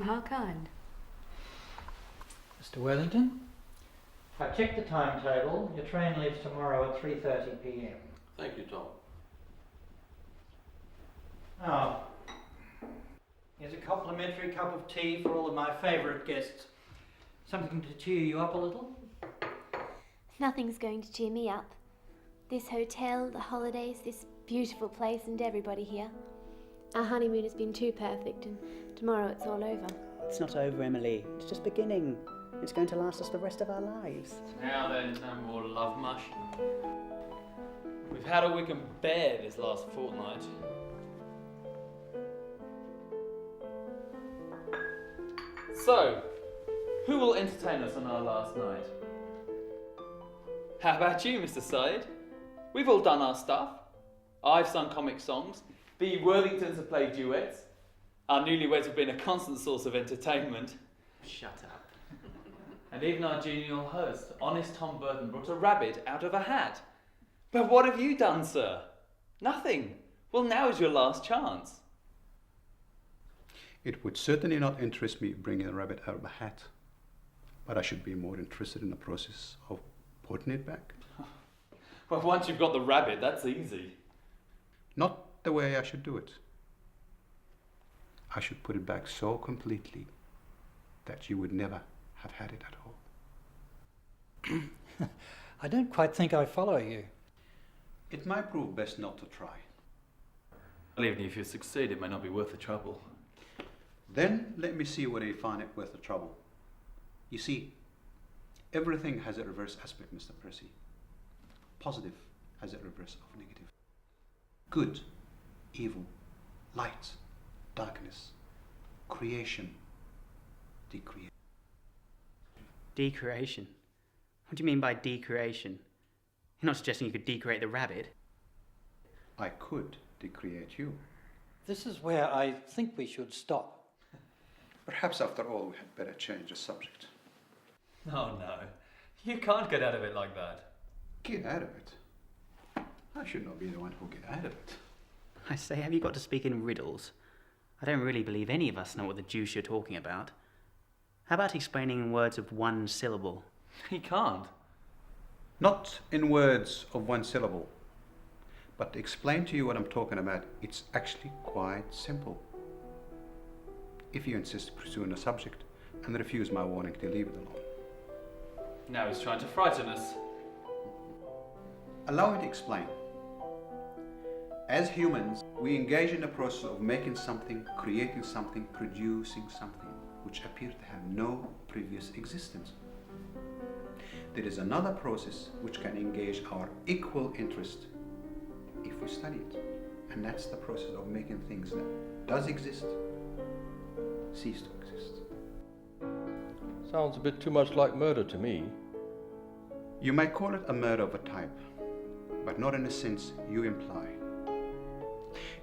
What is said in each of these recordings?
how kind. Mr. Worthington? I checked the timetable. Your train leaves tomorrow at 3:30 p.m. Thank you, Tom. Oh. Here's a complimentary cup of tea for all of my favourite guests. Something to cheer you up a little? Nothing's going to cheer me up. This hotel, the holidays, this beautiful place and everybody here. Our honeymoon has been too perfect and tomorrow it's all over. It's not over, Emily. It's just beginning. It's going to last us the rest of our lives. Now then, no more love mush. We've had all we can bear this last fortnight. So, who will entertain us on our last night? How about you, Mr. Said? We've all done our stuff. I've sung comic songs. The Worthingtons have played duets. Our newlyweds have been a constant source of entertainment. Shut up. And even our genial host, honest Tom Burton, brought a rabbit out of a hat. But what have you done, sir? Nothing. Well, now is your last chance. It would certainly not interest me bringing a rabbit out of a hat, but I should be more interested in the process of putting it back. Well, once you've got the rabbit, that's easy. Not the way I should do it. I should put it back so completely that you would never have had it at all. I don't quite think I follow you. It might prove best not to try. Well, even if you succeed, it may not be worth the trouble. Then let me see whether you find it worth the trouble. You see, everything has a reverse aspect, Mr. Percy. Positive has a reverse of negative. Good, evil, light, darkness, creation, decreation. Decreation? What do you mean by decreation? You're not suggesting you could decreate the rabbit? I could decreate you. This is where I think we should stop. Perhaps after all we had better change the subject. Oh no, you can't get out of it like that. Get out of it? I should not be the one who get out of it. I say, have you got to speak in riddles? I don't really believe any of us know what the deuce you're talking about. How about explaining in words of one syllable? He can't. Not in words of one syllable, but to explain to you what I'm talking about, it's actually quite simple. If you insist pursuing the subject and refuse my warning to leave it alone. Now he's trying to frighten us. Allow me to explain. As humans, we engage in the process of making something, creating something, producing something, which appears to have no previous existence. There is another process which can engage our equal interest if we study it, and that's the process of making things that does exist cease to exist. Sounds a bit too much like murder to me. You might call it a murder of a type, but not in the sense you imply.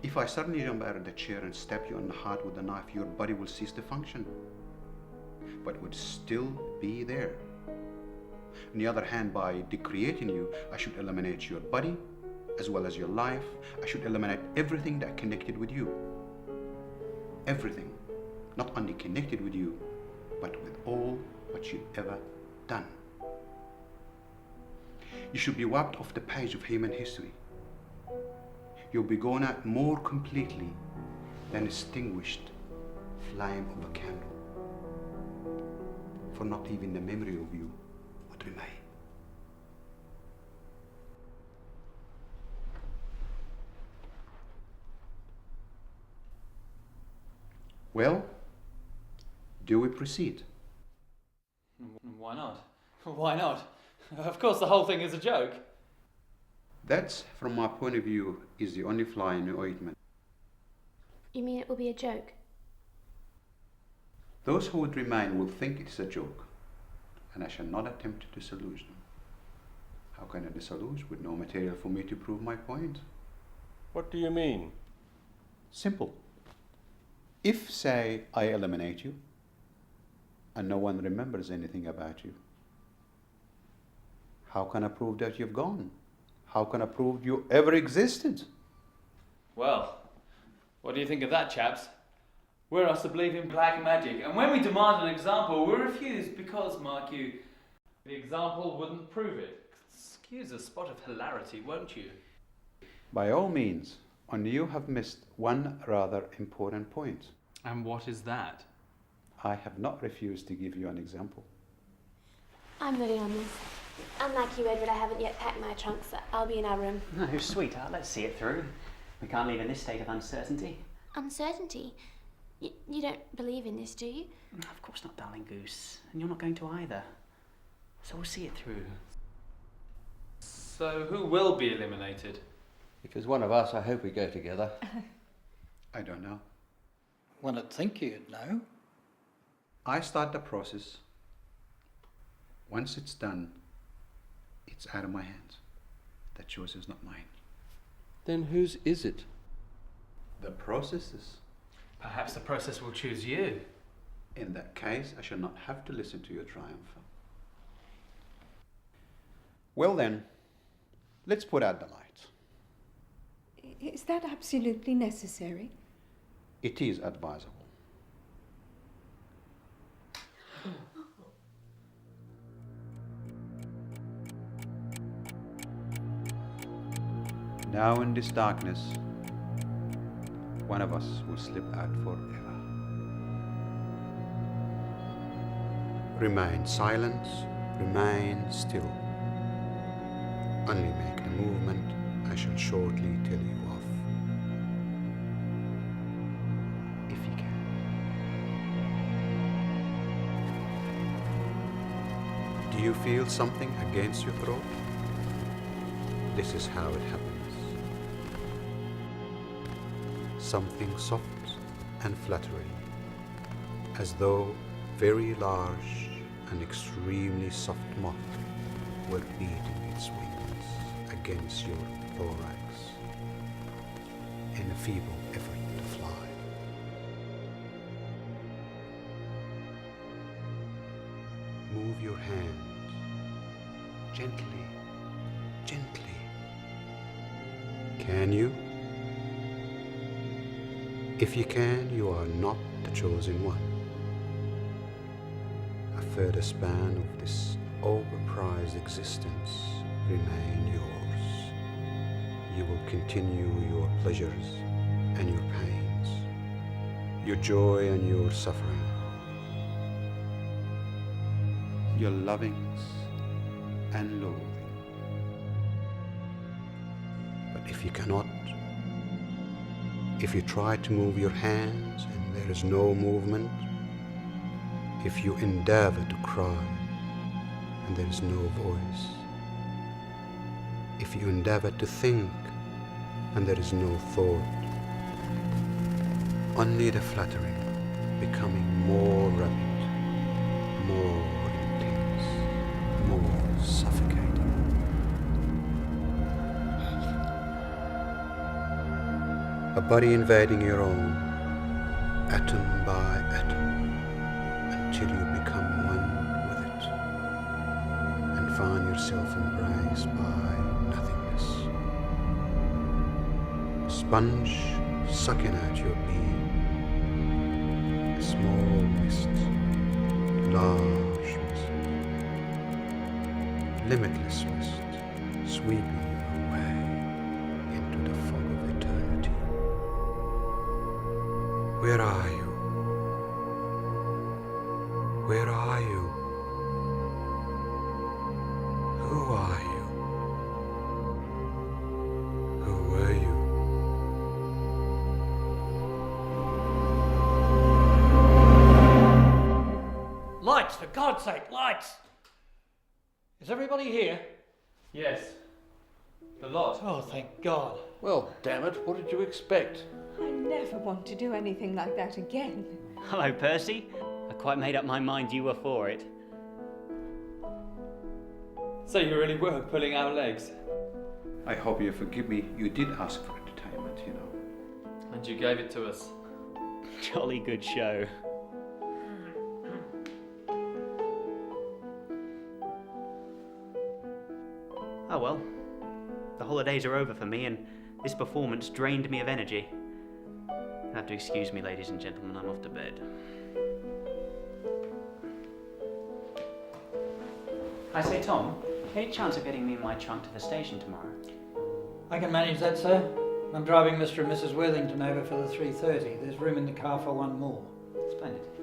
If I suddenly jump out of the chair and stab you on the heart with a knife, your body will cease to function, but would still be there. On the other hand, by decreating you, I should eliminate your body as well as your life. I should eliminate everything that connected with you. Everything. Not only connected with you, but with all what you've ever done. You should be wiped off the page of human history. You'll be gone out more completely than extinguished flame of a candle. For not even the memory of you would remain. Well, do we proceed? Why not? Why not? Of course the whole thing is a joke. That, from my point of view, is the only fly in the ointment. You mean it will be a joke? Those who would remain will think it is a joke, and I shall not attempt to disilluge them. How can I disilluge with no material for me to prove my point? What do you mean? Simple. If, say, I eliminate you, and no one remembers anything about you, how can I prove that you've gone? How can I prove you ever existed? Well, what do you think of that, chaps? We're asked to believe in black magic, and when we demand an example, we're refused because, mark you, the example wouldn't prove it. Excuse a spot of hilarity, won't you? By all means, only you have missed one rather important point. And what is that? I have not refused to give you an example. I'm ready on this. Unlike you, Edward, I haven't yet packed my trunks. I'll be in our room. No, sweetheart, let's see it through. We can't leave in this state of uncertainty. Uncertainty? You don't believe in this, do you? No, of course not, darling goose. And you're not going to either. So we'll see it through. So who will be eliminated? If it's one of us, I hope we go together. I don't know. One would think you'd know. I start the process. Once it's done, it's out of my hands. The choice is not mine. Then whose is it? The process is. Perhaps the process will choose you. In that case, I shall not have to listen to your triumph. Well then, let's put out the lights. Is that absolutely necessary? It is advisable. Now in this darkness, one of us will slip out forever. Remain silent, remain still. Only make the movement I shall shortly tell you of. If you can. Do you feel something against your throat? This is how it happens. Something soft and fluttering, as though very large and extremely soft moth were beating its wings against your thorax in a feeble effort to fly. Move your hands gently, gently. Can you? If you can, you are not the chosen one. A further span of this overprized existence remain yours. You will continue your pleasures and your pains, your joy and your suffering, your lovings and loathing. But if you cannot, if you try to move your hands and there is no movement, if you endeavor to cry and there is no voice, if you endeavor to think and there is no thought, only the fluttering becoming more rapid, more intense, more suffocating. A body invading your own, atom by atom, until you become one with it, and find yourself embraced by nothingness. A sponge sucking at your being, a small mist, large mist, limitless mist, sweeping you away into the fog of eternity. Where are you? Where are you? Who are you? Who were you? Lights, for God's sake, lights! Is everybody here? Yes. The lot. Oh, thank God. Well, damn it, what did you expect? I never want to do anything like that again. Hello, Percy. I quite made up my mind you were for it. So you really were pulling our legs. I hope you forgive me. You did ask for entertainment, you know. And you gave it to us. Jolly good show. Oh well, the holidays are over for me and this performance drained me of energy. You'll have to excuse me, ladies and gentlemen, I'm off to bed. I say, Tom, any chance of getting me my trunk to the station tomorrow? I can manage that, sir. I'm driving Mr. and Mrs. Worthington over for the 3:30. There's room in the car for one more. Splendid.